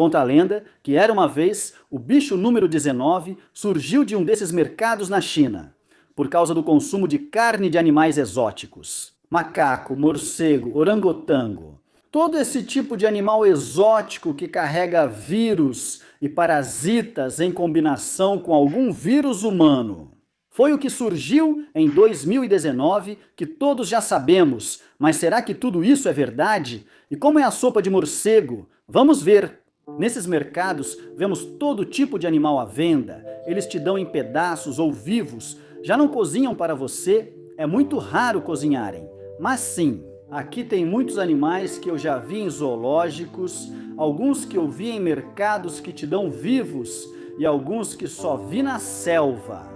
Conta a lenda que era uma vez o bicho número 19 surgiu de um desses mercados na China, por causa do consumo de carne de animais exóticos. Macaco, morcego, orangotango. Todo esse tipo de animal exótico que carrega vírus e parasitas em combinação com algum vírus humano. Foi o que surgiu em 2019, que todos já sabemos, mas será que tudo isso é verdade? E como é a sopa de morcego? Vamos ver. Nesses mercados, vemos todo tipo de animal à venda. Eles te dão em pedaços ou vivos. Já não cozinham para você? É muito raro cozinharem. Mas sim, aqui tem muitos animais que eu já vi em zoológicos, alguns que eu vi em mercados que te dão vivos e alguns que só vi na selva.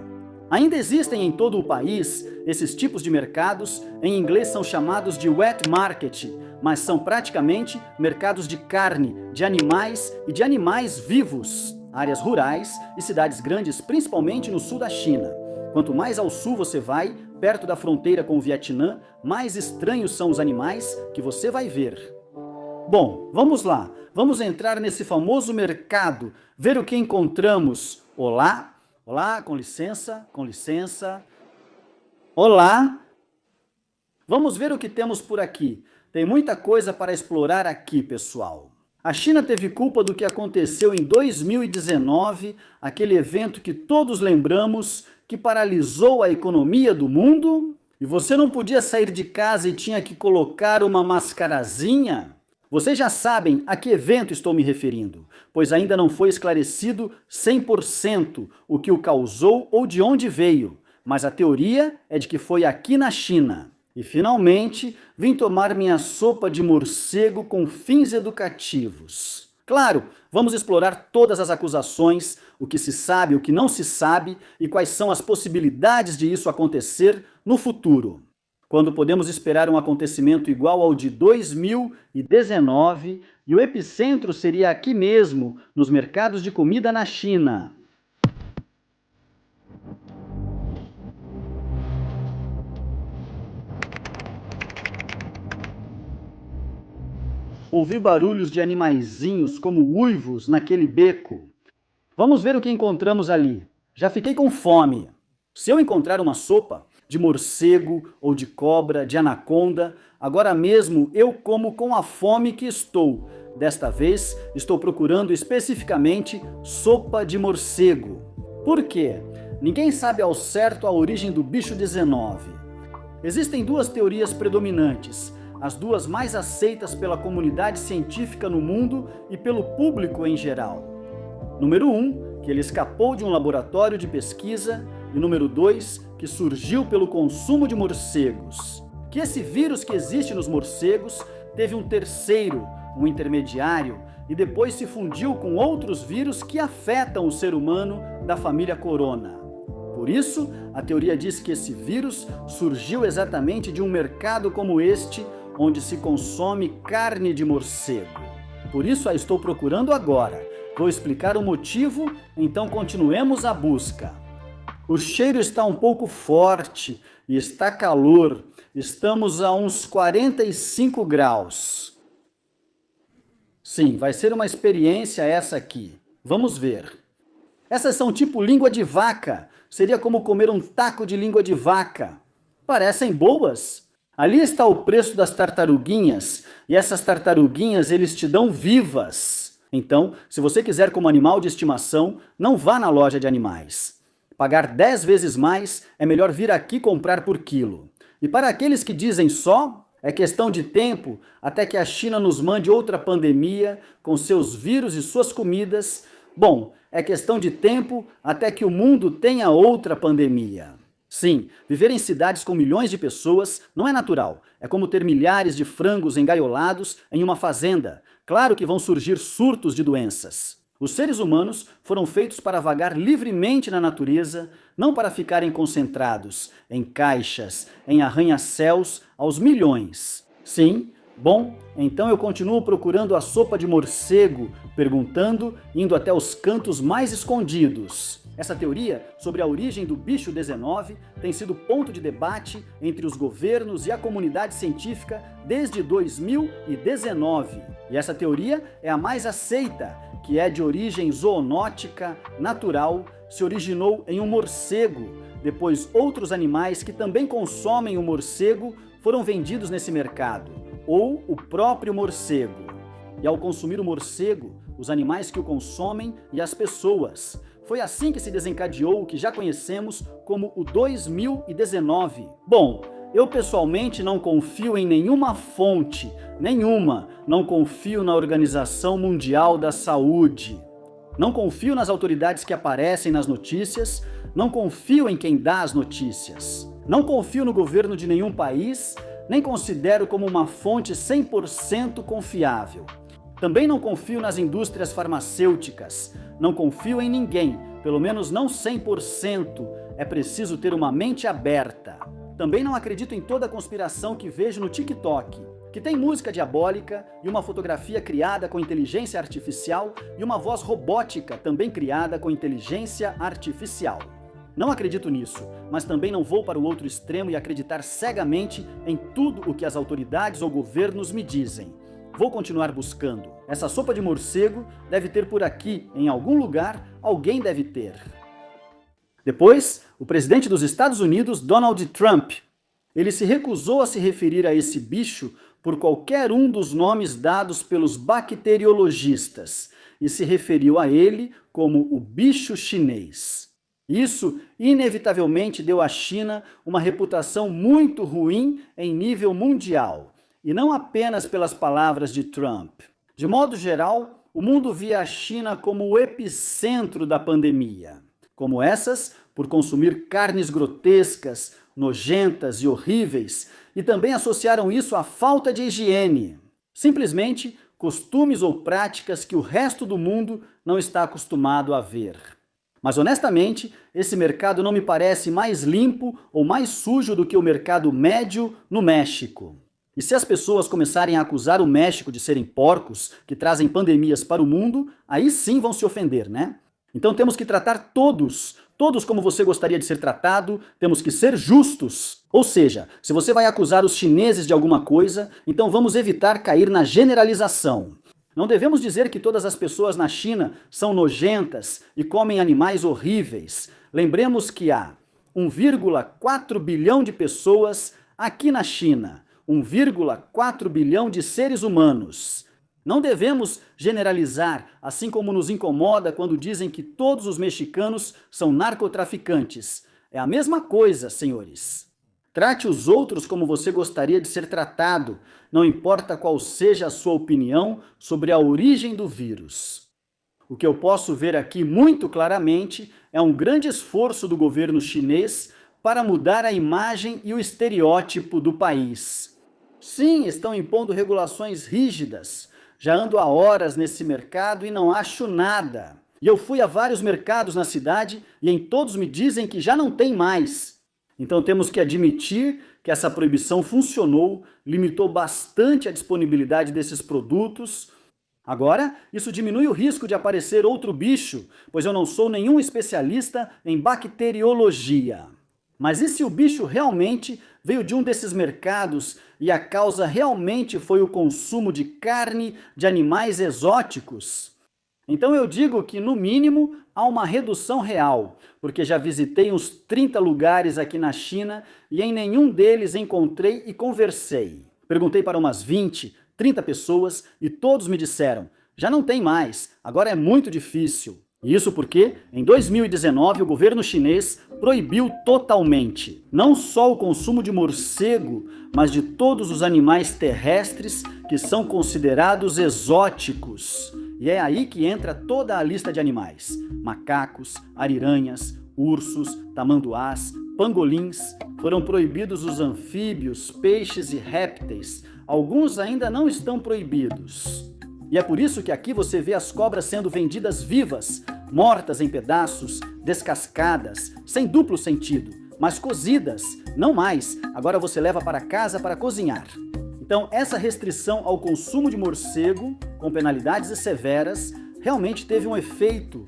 Ainda existem em todo o país esses tipos de mercados, em inglês são chamados de wet market, mas são praticamente mercados de carne, de animais e de animais vivos, áreas rurais e cidades grandes, principalmente no sul da China. Quanto mais ao sul você vai, perto da fronteira com o Vietnã, mais estranhos são os animais que você vai ver. Bom, vamos lá, vamos entrar nesse famoso mercado, ver o que encontramos. Olá? Olá, com licença, com licença. Olá! Vamos ver o que temos por aqui. Tem muita coisa para explorar aqui, pessoal. A China teve culpa do que aconteceu em 2019, aquele evento que todos lembramos, que paralisou a economia do mundo? E você não podia sair de casa e tinha que colocar uma mascarazinha? Vocês já sabem a que evento estou me referindo, pois ainda não foi esclarecido 100% o que o causou ou de onde veio, mas a teoria é de que foi aqui na China. E finalmente, vim tomar minha sopa de morcego com fins educativos. Claro, vamos explorar todas as acusações, o que se sabe, o que não se sabe e quais são as possibilidades de isso acontecer no futuro. Quando podemos esperar um acontecimento igual ao de 2019 e o epicentro seria aqui mesmo, nos mercados de comida na China. Ouvi barulhos de animaizinhos como uivos naquele beco. Vamos ver o que encontramos ali. Já fiquei com fome. Se eu encontrar uma sopa de morcego ou de cobra, de anaconda, agora mesmo eu como com a fome que estou. Desta vez estou procurando especificamente sopa de morcego. Por quê? Ninguém sabe ao certo a origem do bicho 19. Existem duas teorias predominantes, as duas mais aceitas pela comunidade científica no mundo e pelo público em geral. Número 1, que ele escapou de um laboratório de pesquisa, e número 2, que surgiu pelo consumo de morcegos. Que esse vírus que existe nos morcegos teve um terceiro, um intermediário, e depois se fundiu com outros vírus que afetam o ser humano da família Corona. Por isso, a teoria diz que esse vírus surgiu exatamente de um mercado como este, onde se consome carne de morcego. Por isso a estou procurando agora. Vou explicar o motivo, então continuemos a busca. O cheiro está um pouco forte e está calor. Estamos a uns 45 graus. Sim, vai ser uma experiência essa aqui. Vamos ver. Essas são tipo língua de vaca. Seria como comer um taco de língua de vaca. Parecem boas. Ali está o preço das tartaruguinhas. E essas tartaruguinhas eles te dão vivas. Então, se você quiser como animal de estimação, não vá na loja de animais. Pagar 10 vezes mais é melhor vir aqui comprar por quilo. E para aqueles que dizem só, é questão de tempo até que a China nos mande outra pandemia com seus vírus e suas comidas. Bom, é questão de tempo até que o mundo tenha outra pandemia. Sim, viver em cidades com milhões de pessoas não é natural. É como ter milhares de frangos engaiolados em uma fazenda. Claro que vão surgir surtos de doenças. Os seres humanos foram feitos para vagar livremente na natureza, não para ficarem concentrados em caixas, em arranha-céus aos milhões. Sim, bom, então eu continuo procurando a sopa de morcego, perguntando, indo até os cantos mais escondidos. Essa teoria sobre a origem do bicho 19 tem sido ponto de debate entre os governos e a comunidade científica desde 2019. E essa teoria é a mais aceita, que é de origem zoonótica, natural, se originou em um morcego. Depois, outros animais que também consomem o morcego foram vendidos nesse mercado, ou o próprio morcego. E ao consumir o morcego, os animais que o consomem e as pessoas. Foi assim que se desencadeou o que já conhecemos como o 2019. Bom, eu pessoalmente não confio em nenhuma fonte, não confio na Organização Mundial da Saúde. Não confio nas autoridades que aparecem nas notícias, não confio em quem dá as notícias. Não confio no governo de nenhum país, nem considero como uma fonte 100% confiável. Também não confio nas indústrias farmacêuticas, não confio em ninguém, pelo menos não 100%. É preciso ter uma mente aberta. Também não acredito em toda a conspiração que vejo no TikTok, que tem música diabólica e uma fotografia criada com inteligência artificial e uma voz robótica também criada com inteligência artificial. Não acredito nisso, mas também não vou para o outro extremo e acreditar cegamente em tudo o que as autoridades ou governos me dizem. Vou continuar buscando. Essa sopa de morcego deve ter por aqui, em algum lugar, alguém deve ter. Depois, o presidente dos Estados Unidos, Donald Trump, ele se recusou a se referir a esse bicho por qualquer um dos nomes dados pelos bacteriologistas e se referiu a ele como o bicho chinês. Isso, inevitavelmente, deu à China uma reputação muito ruim em nível mundial, e não apenas pelas palavras de Trump. De modo geral, o mundo via a China como o epicentro da pandemia. Como essas, por consumir carnes grotescas, nojentas e horríveis, e também associaram isso à falta de higiene. Simplesmente, costumes ou práticas que o resto do mundo não está acostumado a ver. Mas honestamente, esse mercado não me parece mais limpo ou mais sujo do que o mercado médio no México. E se as pessoas começarem a acusar o México de serem porcos, que trazem pandemias para o mundo, aí sim vão se ofender, né? Então temos que tratar todos como você gostaria de ser tratado, temos que ser justos. Ou seja, se você vai acusar os chineses de alguma coisa, então vamos evitar cair na generalização. Não devemos dizer que todas as pessoas na China são nojentas e comem animais horríveis. Lembremos que há 1,4 bilhão de pessoas aqui na China, 1,4 bilhão de seres humanos. Não devemos generalizar, assim como nos incomoda quando dizem que todos os mexicanos são narcotraficantes. É a mesma coisa, senhores. Trate os outros como você gostaria de ser tratado, não importa qual seja a sua opinião sobre a origem do vírus. O que eu posso ver aqui muito claramente é um grande esforço do governo chinês para mudar a imagem e o estereótipo do país. Sim, estão impondo regulações rígidas. Já ando há horas nesse mercado e não acho nada. E eu fui a vários mercados na cidade e em todos me dizem que já não tem mais. Então temos que admitir que essa proibição funcionou, limitou bastante a disponibilidade desses produtos. Agora, isso diminui o risco de aparecer outro bicho, pois eu não sou nenhum especialista em bacteriologia. Mas e se o bicho realmente veio de um desses mercados e a causa realmente foi o consumo de carne de animais exóticos? Então eu digo que, no mínimo, há uma redução real, porque já visitei uns 30 lugares aqui na China e em nenhum deles encontrei e conversei. Perguntei para umas 20, 30 pessoas e todos me disseram, já não tem mais, agora é muito difícil. Isso porque, em 2019, o governo chinês proibiu totalmente, não só o consumo de morcego, mas de todos os animais terrestres que são considerados exóticos. E é aí que entra toda a lista de animais: macacos, ariranhas, ursos, tamanduás, pangolins. Foram proibidos os anfíbios, peixes e répteis. Alguns ainda não estão proibidos. E é por isso que aqui você vê as cobras sendo vendidas vivas, mortas em pedaços, descascadas, sem duplo sentido, mas cozidas, não mais. Agora você leva para casa para cozinhar. Então, essa restrição ao consumo de morcego, com penalidades severas, realmente teve um efeito.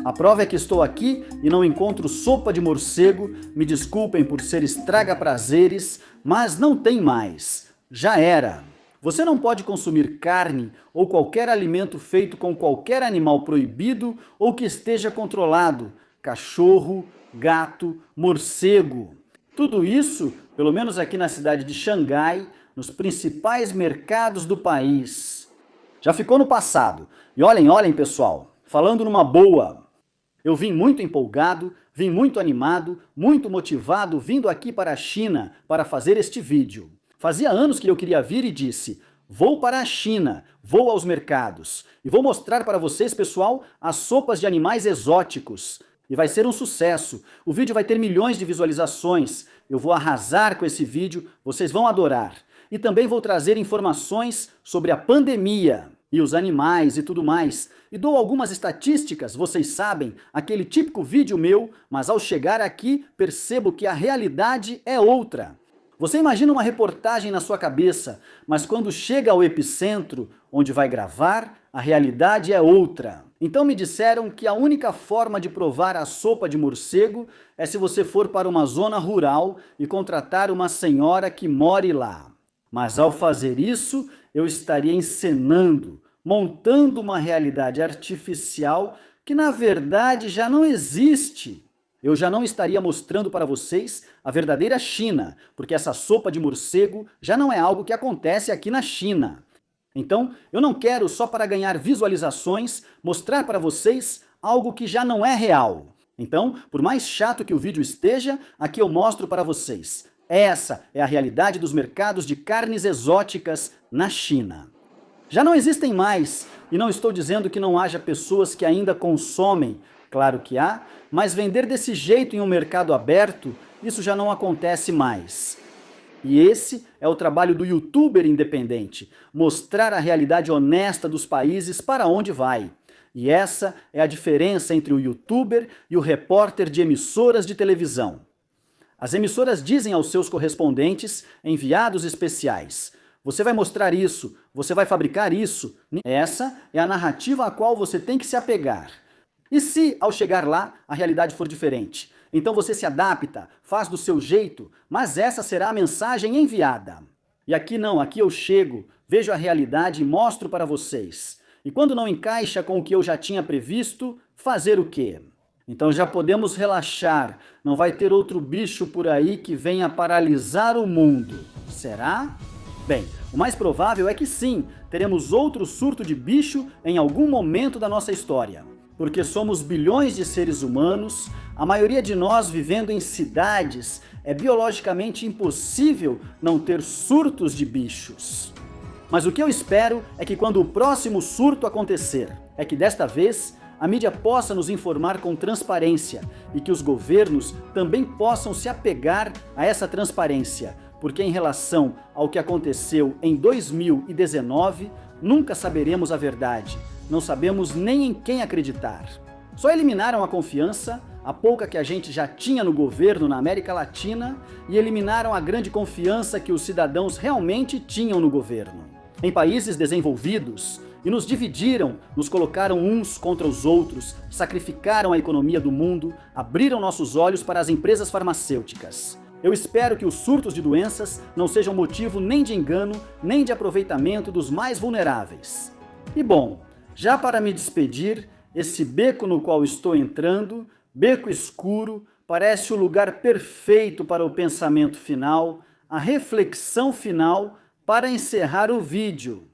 A prova é que estou aqui e não encontro sopa de morcego, me desculpem por ser estraga-prazeres, mas não tem mais. Já era. Você não pode consumir carne ou qualquer alimento feito com qualquer animal proibido ou que esteja controlado. Cachorro, gato, morcego. Tudo isso, pelo menos aqui na cidade de Xangai, nos principais mercados do país. Já ficou no passado. E olhem, pessoal, falando numa boa. Eu vim muito empolgado, vim muito animado, muito motivado vindo aqui para a China para fazer este vídeo. Fazia anos que eu queria vir e disse, vou para a China, vou aos mercados e vou mostrar para vocês, pessoal, as sopas de animais exóticos. E vai ser um sucesso. O vídeo vai ter milhões de visualizações. Eu vou arrasar com esse vídeo, vocês vão adorar. E também vou trazer informações sobre a pandemia e os animais e tudo mais. E dou algumas estatísticas, vocês sabem, aquele típico vídeo meu, mas ao chegar aqui percebo que a realidade é outra. Você imagina uma reportagem na sua cabeça, mas quando chega ao epicentro, onde vai gravar, a realidade é outra. Então me disseram que a única forma de provar a sopa de morcego é se você for para uma zona rural e contratar uma senhora que more lá. Mas ao fazer isso, eu estaria encenando, montando uma realidade artificial que na verdade já não existe. Eu já não estaria mostrando para vocês a verdadeira China, porque essa sopa de morcego já não é algo que acontece aqui na China. Então, eu não quero só para ganhar visualizações mostrar para vocês algo que já não é real. Então, por mais chato que o vídeo esteja, aqui eu mostro para vocês. Essa é a realidade dos mercados de carnes exóticas na China. Já não existem mais, e não estou dizendo que não haja pessoas que ainda consomem, claro que há, mas vender desse jeito em um mercado aberto, isso já não acontece mais. E esse é o trabalho do youtuber independente, mostrar a realidade honesta dos países para onde vai. E essa é a diferença entre o youtuber e o repórter de emissoras de televisão. As emissoras dizem aos seus correspondentes, enviados especiais, você vai mostrar isso, você vai fabricar isso. Essa é a narrativa a qual você tem que se apegar. E se, ao chegar lá, a realidade for diferente? Então você se adapta, faz do seu jeito, mas essa será a mensagem enviada. E aqui não, aqui eu chego, vejo a realidade e mostro para vocês. E quando não encaixa com o que eu já tinha previsto, fazer o quê? Então já podemos relaxar, não vai ter outro bicho por aí que venha paralisar o mundo. Será? Bem, o mais provável é que sim, teremos outro surto de bicho em algum momento da nossa história. Porque somos bilhões de seres humanos, a maioria de nós vivendo em cidades, é biologicamente impossível não ter surtos de bichos. Mas o que eu espero é que quando o próximo surto acontecer, é que desta vez a mídia possa nos informar com transparência e que os governos também possam se apegar a essa transparência, porque em relação ao que aconteceu em 2019, nunca saberemos a verdade. Não sabemos nem em quem acreditar. Só eliminaram a confiança, a pouca que a gente já tinha no governo na América Latina, e eliminaram a grande confiança que os cidadãos realmente tinham no governo. Em países desenvolvidos, e nos dividiram, nos colocaram uns contra os outros, sacrificaram a economia do mundo, abriram nossos olhos para as empresas farmacêuticas. Eu espero que os surtos de doenças não sejam motivo nem de engano, nem de aproveitamento dos mais vulneráveis. E bom, já para me despedir, esse beco no qual estou entrando, beco escuro, parece o lugar perfeito para o pensamento final, a reflexão final para encerrar o vídeo.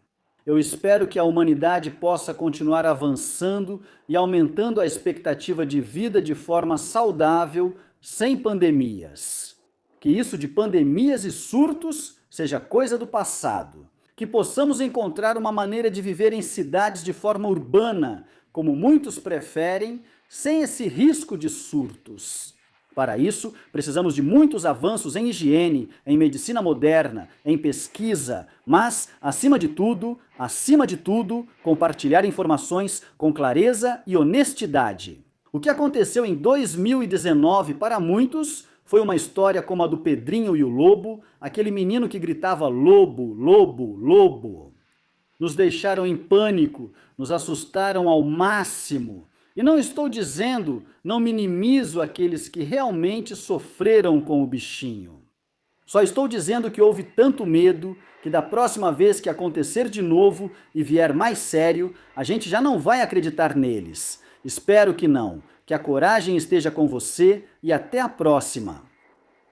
Eu espero que a humanidade possa continuar avançando e aumentando a expectativa de vida de forma saudável, sem pandemias. Que isso de pandemias e surtos seja coisa do passado. Que possamos encontrar uma maneira de viver em cidades de forma urbana, como muitos preferem, sem esse risco de surtos. Para isso, precisamos de muitos avanços em higiene, em medicina moderna, em pesquisa, mas, acima de tudo, compartilhar informações com clareza e honestidade. O que aconteceu em 2019 para muitos foi uma história como a do Pedrinho e o Lobo, aquele menino que gritava lobo, lobo, lobo. Nos deixaram em pânico, nos assustaram ao máximo. E não estou dizendo, não minimizo aqueles que realmente sofreram com o bichinho. Só estou dizendo que houve tanto medo que da próxima vez que acontecer de novo e vier mais sério, a gente já não vai acreditar neles. Espero que não. Que a coragem esteja com você e até a próxima.